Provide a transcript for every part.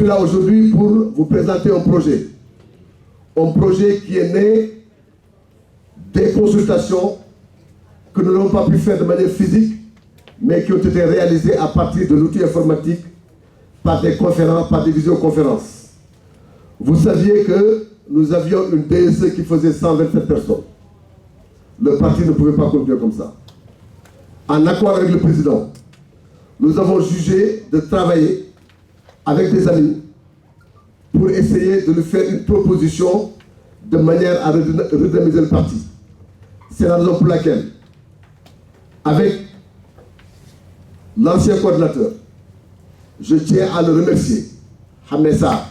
suis là aujourd'hui pour vous présenter un projet. Un projet qui est né des consultations que nous n'avons pas pu faire de manière physique, mais qui ont été réalisées à partir de l'outil informatique par des conférences, par des visioconférences. Vous saviez que nous avions une DSE qui faisait 127 personnes. Le parti ne pouvait pas continuer comme ça. En accord avec le président, nous avons jugé de travailler avec des amis pour essayer de lui faire une proposition de manière à redynamiser le parti. C'est la raison pour laquelle, avec l'ancien coordinateur, je tiens à le remercier, Hamessa.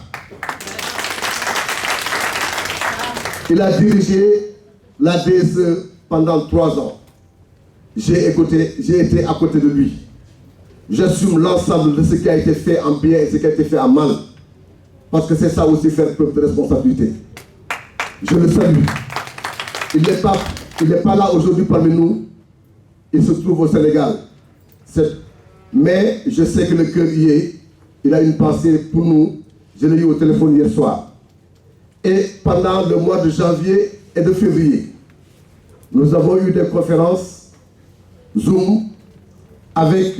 Il a dirigé la DSE pendant 3 ans. J'ai été à côté de lui. J'assume l'ensemble de ce qui a été fait en bien et ce qui a été fait en mal. Parce que c'est ça aussi faire preuve de responsabilité. Je le salue. Il n'est pas là aujourd'hui parmi nous. Il se trouve au Sénégal. Mais je sais que le cœur y est. Il a une pensée pour nous. Je l'ai eu au téléphone hier soir. Et pendant le mois de janvier et de février, nous avons eu des conférences Zoom avec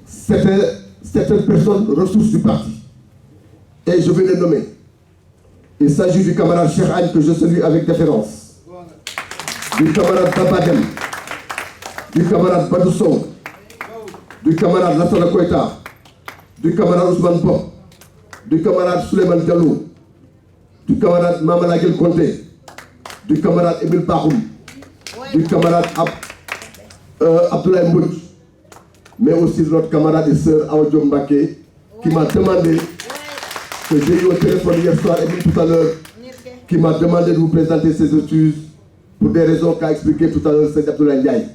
certaines personnes ressources du parti. Et je vais les nommer. Il s'agit du camarade Cheikh Agne que je salue avec déférence, du camarade Babadem, du camarade Badou Sow, du camarade Lassana Koïta, du camarade Ousmane Bob, du camarade Souleymane Diallo, du camarade Mamalagel Conté, du camarade Emile Bahoum, du camarade Abdoulaye Mbouch, mais aussi de notre camarade et sœur Awadjo Mbake, qui m'a demandé, que j'ai eu au téléphone hier soir et tout à l'heure, qui m'a demandé de vous présenter ses excuses pour des raisons qu'a expliqué tout à l'heure Seydi Abdoulaye Ndiaye.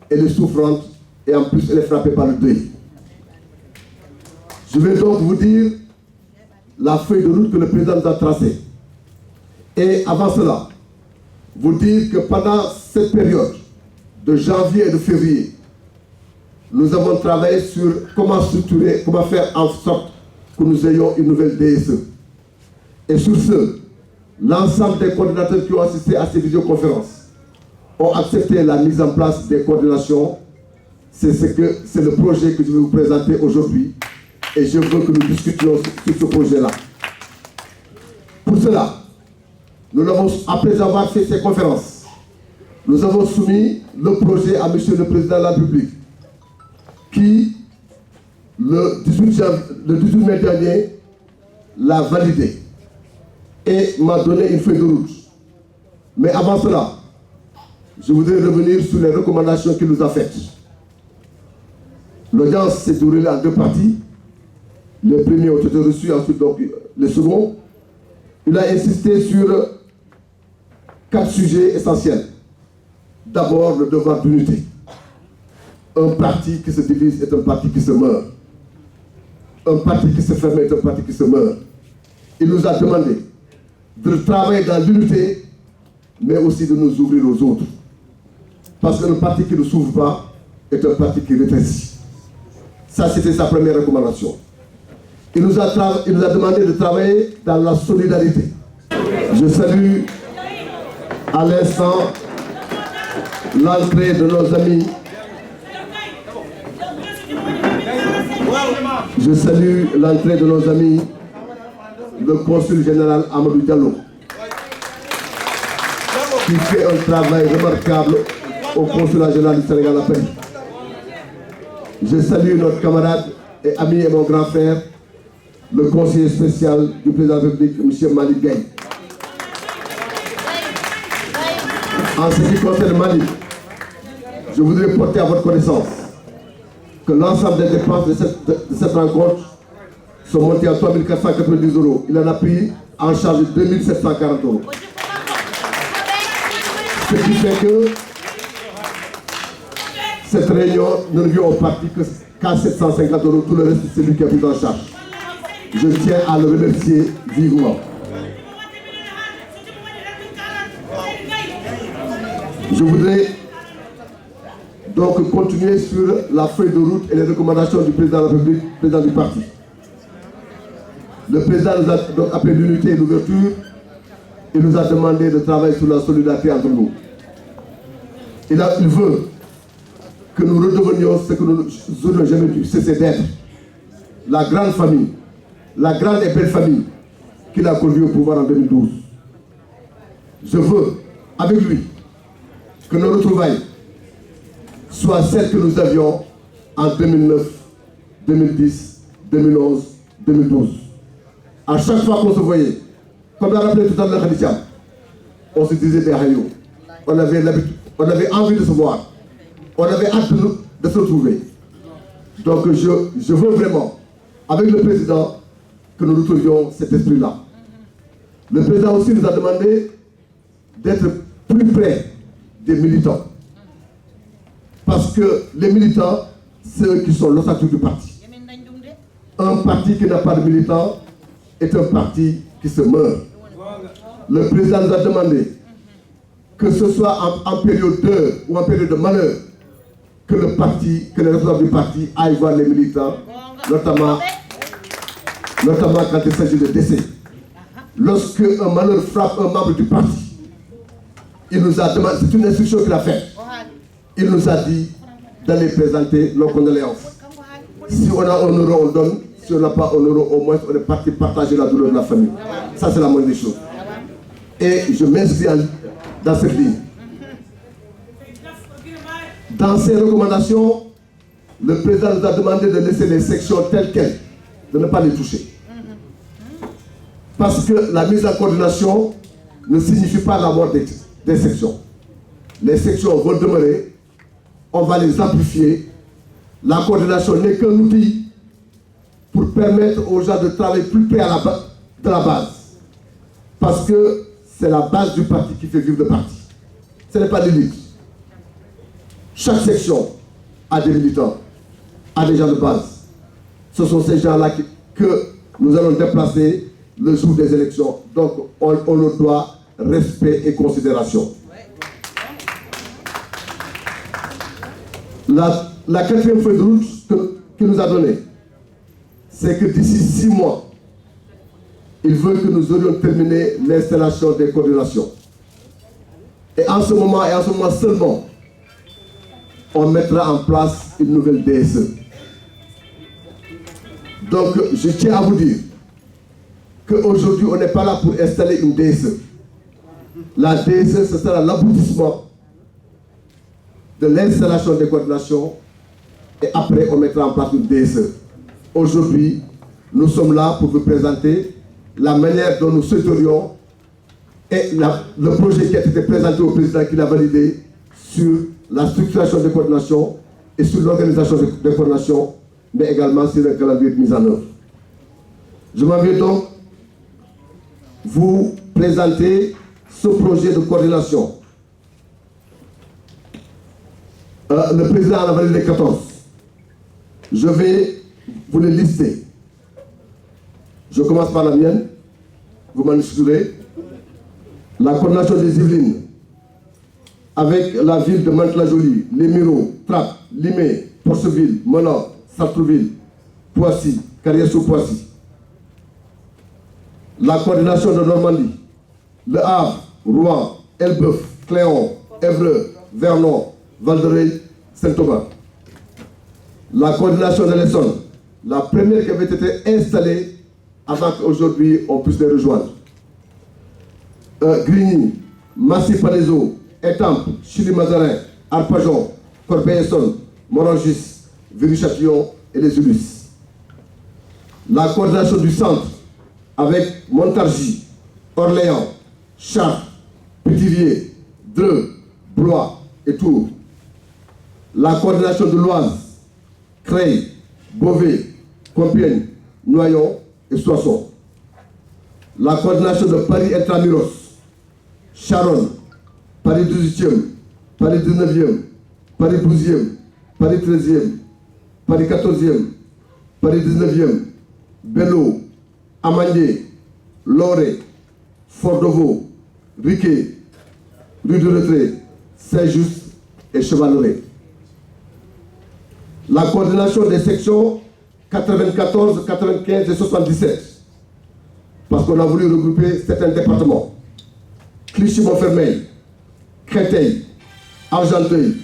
Elle est souffrante et en plus elle est frappée par le deuil. Je vais donc vous dire la feuille de route que le président nous a tracée. Et avant cela, vous dire que pendant cette période de janvier et de février, nous avons travaillé sur comment structurer, comment faire en sorte que nous ayons une nouvelle DSE. Et sur ce, l'ensemble des coordinateurs qui ont assisté à ces visioconférences ont accepté la mise en place des coordinations. C'est le projet que je vais vous présenter aujourd'hui. Et je veux que nous discutions sur ce projet-là. Pour cela, après avoir fait ces conférences, nous avons soumis le projet à M. le Président de la République, qui, le 18 mai dernier, l'a validé et m'a donné une feuille de route. Mais avant cela, je voudrais revenir sur les recommandations qu'il nous a faites. L'audience s'est déroulée en 2 parties. Les premiers ont été reçus, ensuite donc les seconds. Il a insisté sur 4 sujets essentiels. D'abord, le devoir d'unité. Un parti qui se divise est un parti qui se meurt. Un parti qui se ferme est un parti qui se meurt. Il nous a demandé de travailler dans l'unité, mais aussi de nous ouvrir aux autres. Parce qu'un parti qui ne s'ouvre pas est un parti qui rétrécit. Ça, c'était sa première recommandation. Il nous a demandé de travailler dans la solidarité. Je salue à l'instant l'entrée de nos amis. Je salue l'entrée de nos amis, le consul général Amadou Diallo, qui fait un travail remarquable au consulat général du Sénégal à Paris. Je salue notre camarade et ami et mon grand frère, le conseiller spécial du président de la République, M. Malik Gaye. En ce qui concerne Malik, je voudrais porter à votre connaissance que l'ensemble des dépenses de cette rencontre sont montées à 3 490 €. Il en a pris en charge 2 740 €. Ce qui fait que cette réunion ne revient au parti qu'à 750 €. Tout le reste, c'est lui qui a pris en charge. Je tiens à le remercier vivement. Je voudrais donc continuer sur la feuille de route et les recommandations du président de la République, président du parti. Le président nous a donc appelé l'unité et l'ouverture. Il nous a demandé de travailler sur la solidarité entre nous. Il veut que nous redevenions ce que nous n'aurions jamais dû cesser d'être. La grande famille, la grande et belle famille qu'il a conduit au pouvoir en 2012. Je veux, avec lui, que nos retrouvailles soient celles que nous avions en 2009, 2010, 2011, 2012. À chaque fois qu'on se voyait, comme l'a rappelé tout à l'heure Khadija, on se disait des haïos. On avait envie de se voir. On avait hâte de se retrouver. Donc je veux vraiment, avec le président, que nous retrouvions cet esprit-là. Le président aussi nous a demandé d'être plus près des militants. Parce que les militants, c'est eux qui sont l'ossature du parti. Un parti qui n'a pas de militants est un parti qui se meurt. Le président nous a demandé que ce soit en période d'heure ou en période de malheur, que le parti, que les responsables du parti aillent voir les militants, notamment quand il s'agit de décès. Lorsque un malheur frappe un membre du parti, il nous a demandé, c'est une instruction qu'il a faite, il nous a dit d'aller présenter nos condoléances. Si on a un euro, on donne. Si on n'a pas un euro, au moins on est parti partager la douleur de la famille. Ça, c'est la moindre des choses. Et je m'inscris dans cette ligne. Dans ces recommandations, le président nous a demandé de laisser les sections telles quelles, de ne pas les toucher. Parce que la mise en coordination ne signifie pas la mort des sections. Les sections vont demeurer, on va les amplifier. La coordination n'est qu'un outil pour permettre aux gens de travailler plus près de la base. Parce que c'est la base du parti qui fait vivre le parti. Ce n'est pas l'élite. Chaque section a des militants, a des gens de base. Ce sont ces gens-là que nous allons déplacer le jour des élections. Donc on leur doit respect et considération. La quatrième feuille de route qu'il nous a donnée, c'est que d'ici 6 mois, il veut que nous aurions terminé l'installation des coordinations. Et en ce moment seulement, on mettra en place une nouvelle DSE. Donc, je tiens à vous dire qu'aujourd'hui, on n'est pas là pour installer une DSE. La DSE, ce sera l'aboutissement de l'installation des coordinations et après, on mettra en place une DSE. Aujourd'hui, nous sommes là pour vous présenter la manière dont nous souhaiterions et le projet qui a été présenté au président qui l'a validé sur la structuration des coordinations et sur l'organisation des coordinations, mais également sur le calendrier de mise en œuvre. Je m'en vais donc vous présenter ce projet de coordination. Le président en a validé 14. Je vais vous les lister. Je commence par la mienne. Vous m'en excuserez. La coordination des Yvelines, avec la ville de Mantes-la-Jolie, Les Mureaux, Trappes, Limay, Porceville, Monan, Sartrouville, Poissy, Carrière-sur-Poissy. La coordination de Normandie, Le Havre, Rouen, Elbeuf, Cléon, Évreux, Vernon, Val-de-Reuil, Saint-Thomas. La coordination de l'Essonne, la première qui avait été installée avant qu'aujourd'hui on puisse les rejoindre. Grigny, Massy-Palaiseau, Étampes, Chili-Mazarin, Arpajon, Corbeil-Essonne, Morangis, Viry-Châtillon et les Ulysses. La coordination du centre avec Montargis, Orléans, Chartres, Pithiviers, Dreux, Blois et Tours. La coordination de l'Oise, Creil, Beauvais, Compiègne, Noyon et Soissons. La coordination de Paris Intramuros, Charonne, Paris 18e, Paris 19e, Paris 12e, Paris 13e, Paris 14e, Paris 19e, Bello, Amagné, Loré, Fort-de-Vaux, Riquet, Rue de Retrait, Saint-Just et Chevaleret. La coordination des sections 94, 95 et 77. parce qu'on a voulu regrouper certains départements. Clichy-Montfermeil, Créteil, Argenteuil,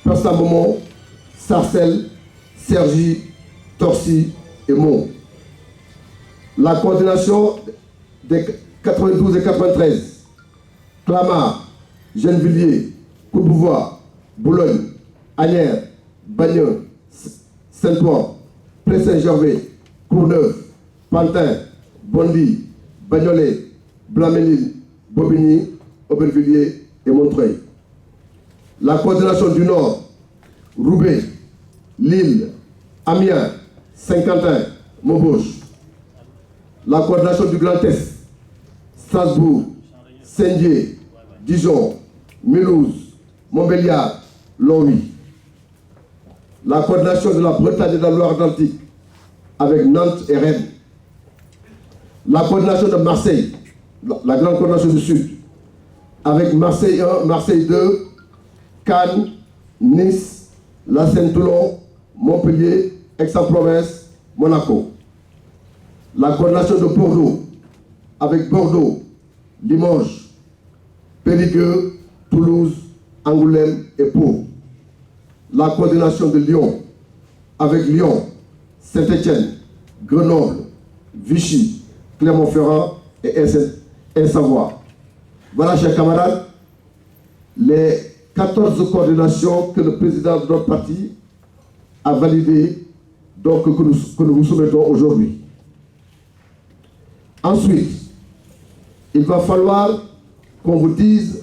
Persan-Beaumont, Sarcelles, Cergy, Torcy et Mont. La coordination des 92 et 93, Clamart, Gennevilliers, Courbevoie, Boulogne, Agnières, Bagneux, Saint-Ouen, Pré-Saint-Gervais, Courneuve, Pantin, Bondy, Bagnolet, Blaménil, Bobigny, Aubervilliers et Montreuil. La coordination du Nord, Roubaix, Lille, Amiens, Saint-Quentin, Maubeuge. La coordination du Grand Est, Strasbourg, Saint-Dié, Dijon, Mulhouse, Montbéliard, Longwy. La coordination de la Bretagne et de la Loire-Atlantique avec Nantes et Rennes. La coordination de Marseille, la grande coordination du Sud, avec Marseille 1, Marseille 2, Cannes, Nice, La Seine-Toulon, Montpellier, Aix-en-Provence, Monaco. La coordination de Bordeaux, avec Bordeaux, Limoges, Périgueux, Toulouse, Angoulême et Pau. La coordination de Lyon, avec Lyon, Saint-Étienne, Grenoble, Vichy, Clermont-Ferrand et Savoie. Voilà, chers camarades, les 14 coordinations que le président de notre parti a validées, donc que nous vous soumettons aujourd'hui. Ensuite, il va falloir qu'on vous dise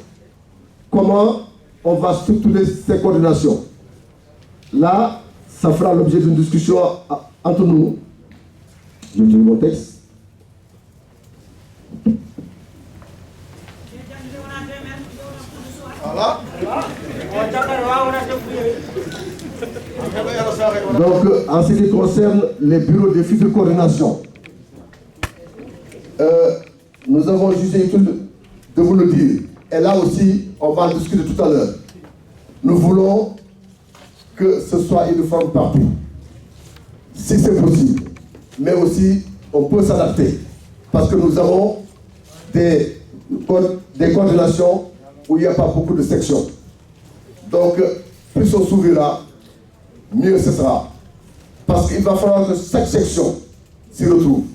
comment on va structurer ces coordinations. Là, ça fera l'objet d'une discussion entre nous. Je dis mon texte. Donc, en ce qui concerne les bureaux de futures coordination, nous avons jugé utile de vous le dire. Et là aussi, on va en discuter tout à l'heure. Nous voulons que ce soit uniforme partout, si c'est possible. Mais aussi, on peut s'adapter. Parce que nous avons des coordinations où il n'y a pas beaucoup de sections. Donc, plus on s'ouvrira, mieux ce sera. Parce qu'il va falloir que chaque section s'y retrouve.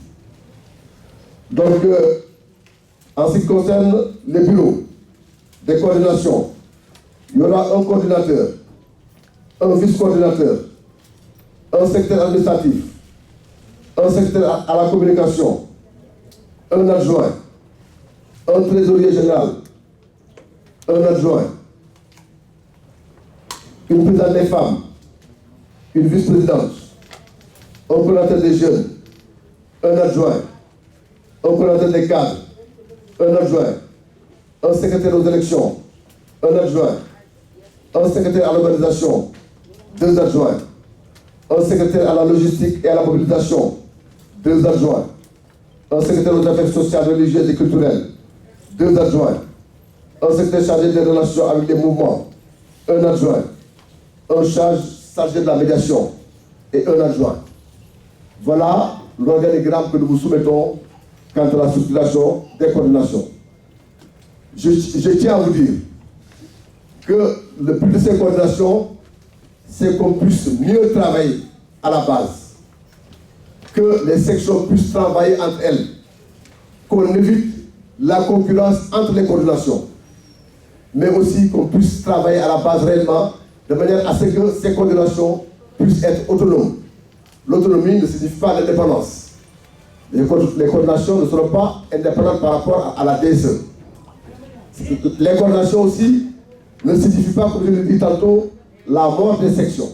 Donc, en ce qui concerne les bureaux des coordinations, il y aura un coordinateur, un vice-coordinateur, un secrétaire administratif, un secrétaire à la communication, un adjoint, un trésorier général, un adjoint, une présidente des femmes, une vice-présidente, un coordinateur des jeunes, un adjoint, un coordinateur des cadres, un adjoint, un secrétaire aux élections, un adjoint, un secrétaire à l'organisation, 2 adjoints, un secrétaire à la logistique et à la mobilisation, 2 adjoints, un secrétaire aux affaires sociales, religieuses et culturelles, 2 adjoints, un secrétaire chargé des relations avec les mouvements, un adjoint, un chargé de la médiation et un adjoint. Voilà l'organigramme que nous vous soumettons quant à la structuration des coordinations. Je tiens à vous dire que le but de ces coordinations, c'est qu'on puisse mieux travailler à la base, que les sections puissent travailler entre elles, qu'on évite la concurrence entre les coordinations, mais aussi qu'on puisse travailler à la base réellement, de manière à ce que ces coordinations puissent être autonomes. L'autonomie ne signifie pas l'indépendance. Les coordinations ne seront pas indépendantes par rapport à la DSE. Les coordinations aussi ne signifient pas, comme je l'ai dit tantôt, la mort des sections.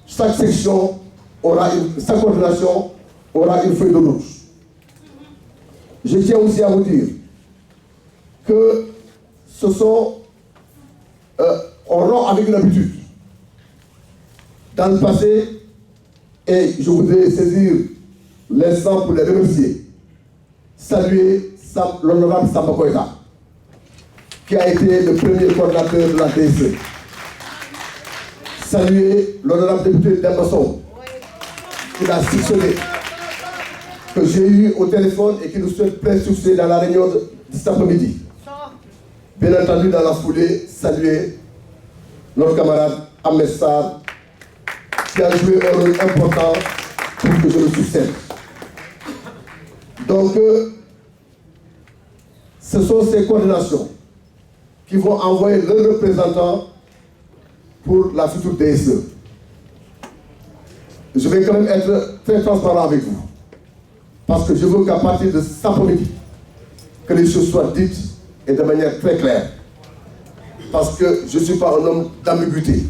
Chaque section chaque coordination aura une feuille de route. Je tiens aussi à vous dire que ce sont, on rompt avec une habitude. Dans le passé, et je voudrais saisir l'instant pour les remercier, saluer l'honorable Samba Koïta, qui a été le premier coordinateur de la DSE. Saluer l'honorable député Demba Sow, qui l'a succédé, que j'ai eu au téléphone et qui nous souhaite plein succès dans la réunion de cet après-midi. Bien entendu, dans la foulée, saluer notre camarade Ahmed Sarr, qui a joué un rôle important pour que je le succède. Donc, ce sont ces coordinations qui vont envoyer leurs représentants pour la future DSE. Je vais quand même être très transparent avec vous, parce que je veux qu'à partir de cet après-midi, que les choses soient dites et de manière très claire. Parce que je ne suis pas un homme d'ambiguïté.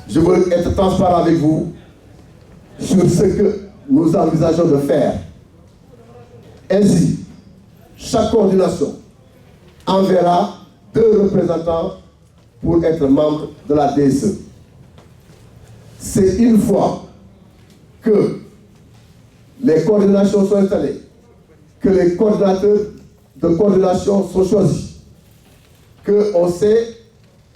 Je veux être transparent avec vous sur ce que nous envisageons de faire. Ainsi, chaque coordination enverra 2 représentants pour être membre de la DSE. C'est une fois que les coordinations sont installées, que les coordinateurs de coordination sont choisis, qu'on sait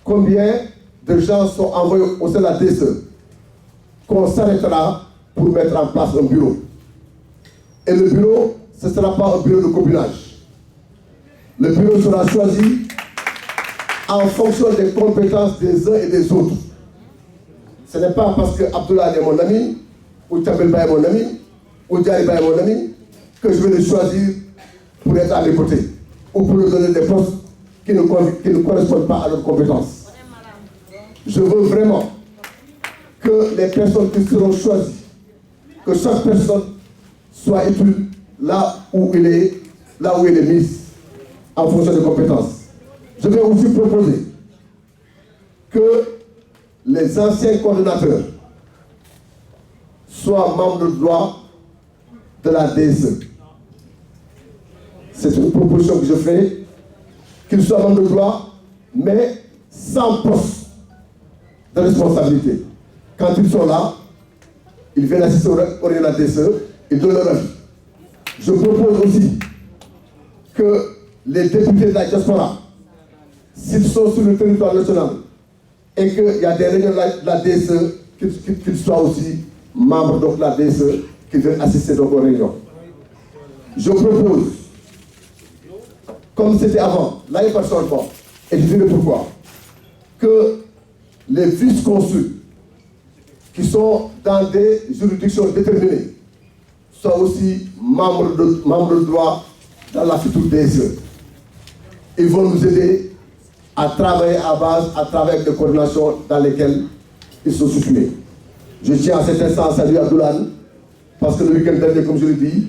combien de gens sont envoyés au sein de la DSE, qu'on s'arrêtera pour mettre en place un bureau. Et le bureau, ce ne sera pas un bureau de copinage. Le bureau sera choisi en fonction des compétences des uns et des autres. Ce n'est pas parce que Abdoulaye est mon ami, ou Tchabelba est mon ami, ou Diariba est mon ami, que je vais le choisir pour être à mes côtés, ou pour lui donner des postes qui ne correspondent pas à leurs compétences. Je veux vraiment que les personnes qui seront choisies, que chaque personne soit utile là où elle est mise, en fonction des compétences. Je vais aussi proposer que les anciens coordinateurs soient membres de droit de la DSE. C'est une proposition que je fais, qu'ils soient membres de droit, mais sans poste de responsabilité. Quand ils sont là, ils viennent assister au réunion de la DSE, ils donnent leur avis. Je propose aussi que les députés de la diaspora, s'ils sont sur le territoire national et qu'il y a des réunions de la DSE, qu'ils soient aussi membres de la DSE, qu'ils viennent assister donc aux réunions. Je propose, comme c'était avant, là il n'y a pas de changement, et je dirai pourquoi, que les vice-consuls qui sont dans des juridictions déterminées soient aussi membres de droit dans la future DSE. Ils vont nous aider à travailler à base, à travers des coordinations dans lesquelles ils sont situés. Je tiens à cet instant à saluer Abdoulaye, parce que le week-end dernier, comme je l'ai dit,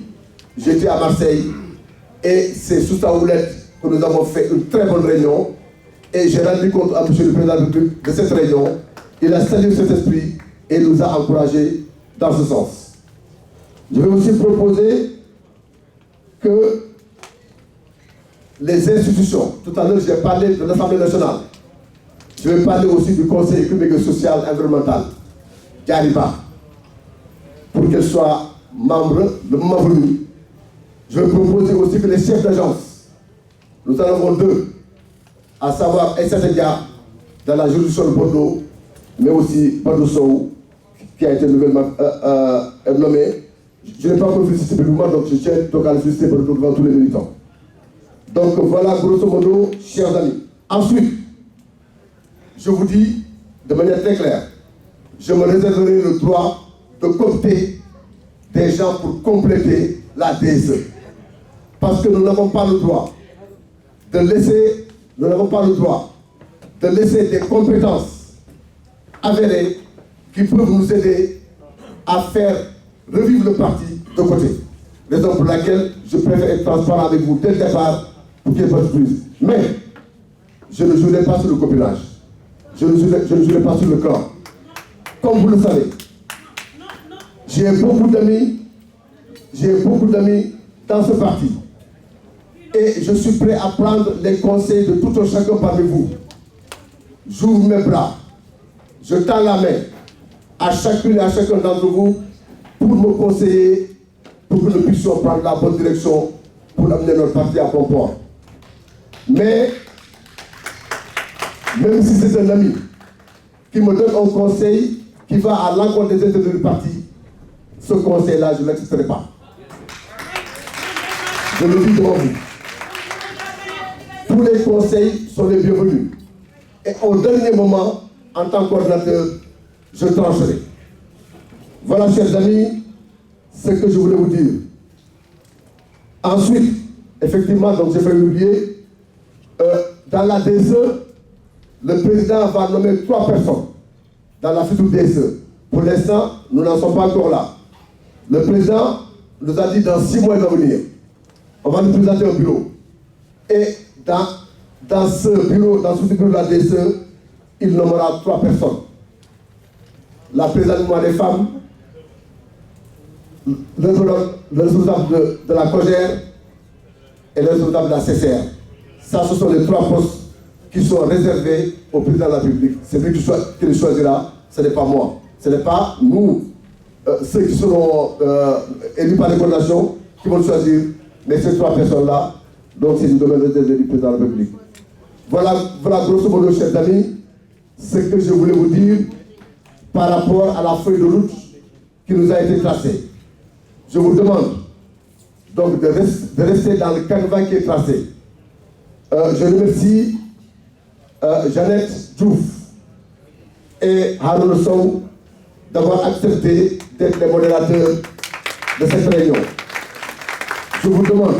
j'étais à Marseille et c'est sous sa houlette que nous avons fait une très bonne réunion et j'ai rendu compte à M. le Président de la République de cette réunion. Il a salué cet esprit et nous a encouragés dans ce sens. Je vais aussi proposer que les institutions, tout à l'heure j'ai parlé de l'Assemblée nationale, je vais parler aussi du Conseil économique et social environnemental, Diariba, pour qu'elle soit membre, le moment venu. Je vais proposer aussi que les chefs d'agence, nous en avons 2, à savoir Essadia dans la juridiction de Bordeaux, mais aussi Bordeaux Sow, qui a été nouvellement nommé. Je n'ai pas encore félicité publiquement, donc je tiens donc à le féliciter devant tous les militants. Donc voilà, grosso modo, chers amis. Ensuite, je vous dis de manière très claire, je me réserverai le droit de coopter des gens pour compléter la DSE. Parce que nous n'avons pas le droit de laisser, des compétences avérées qui peuvent nous aider à faire revivre le parti de côté. Raison pour laquelle je préfère être transparent avec vous dès le départ pour qu'il n'y ait pas de surprise. Mais je ne jouerai pas sur le copinage. Je ne jouerai pas sur le clan. Comme vous le savez, j'ai beaucoup d'amis dans ce parti. Et je suis prêt à prendre les conseils de tout un chacun parmi vous. J'ouvre mes bras. Je tends la main à chacune et à chacun d'entre vous pour me conseiller, pour que nous puissions prendre la bonne direction pour amener notre parti à bon port. Mais, même si c'est un ami qui me donne un conseil qui va à l'encontre des intérêts du parti, ce conseil-là, je ne l'accepterai pas. Je le dis devant vous. Tous les conseils sont les bienvenus. Et au dernier moment, en tant qu'ordinateur, je trancherai. Voilà, chers amis, ce que je voulais vous dire. Ensuite, effectivement, donc j'ai fait oublier, dans la DSE, le président va nommer 3 personnes dans la future DSE. Pour l'instant, nous n'en sommes pas encore là. Le président nous a dit dans 6 mois il va venir. On va nous présenter un bureau. Et dans ce bureau, dans ce bureau de la DSE, il nommera 3 personnes. La présidente du mois des femmes, le responsable de la COJER et le responsable de la CCR. Ça, ce sont les 3 postes qui sont réservés au président de la République. C'est lui qui les choisira, ce n'est pas moi. Ce n'est pas nous, ceux qui seront élus par les coordinations, qui vont choisir, mais ces 3 personnes-là, donc c'est du domaine réservé du président de la République. Voilà grosso modo, chers amis, ce que je voulais vous dire par rapport à la feuille de route qui nous a été tracée. Je vous demande donc de rester dans le canevas qui est tracé. Je remercie Jeannette Diouf et Haroun Sow d'avoir accepté d'être les modérateurs de cette réunion. Je vous demande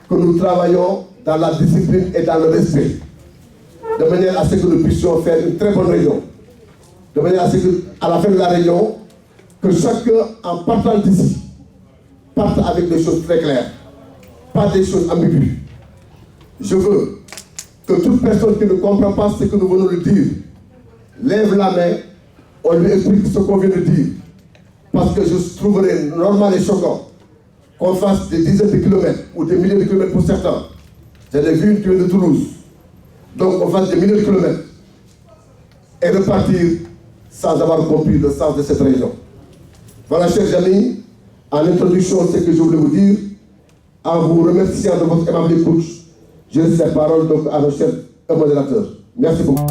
que nous travaillons dans la discipline et dans le respect, de manière à ce que nous puissions faire une très bonne réunion. De manière à ce qu'à la fin de la réunion, que chacun, en partant d'ici, parte avec des choses très claires, pas des choses ambiguës. Je veux que toute personne qui ne comprend pas ce que nous venons de dire, lève la main, on lui explique ce qu'on vient de dire. Parce que je trouverais normal et choquant qu'on fasse des dizaines de kilomètres ou des milliers de kilomètres pour certains. J'ai vu une tuile de Toulouse. Donc on fasse des milliers de kilomètres et repartir sans avoir compris le sens de cette région. Voilà, chers amis, en introduction, ce que je voulais vous dire, en vous remerciant de votre aimable écoute, je laisse la parole donc à nos chers modérateurs. Merci beaucoup.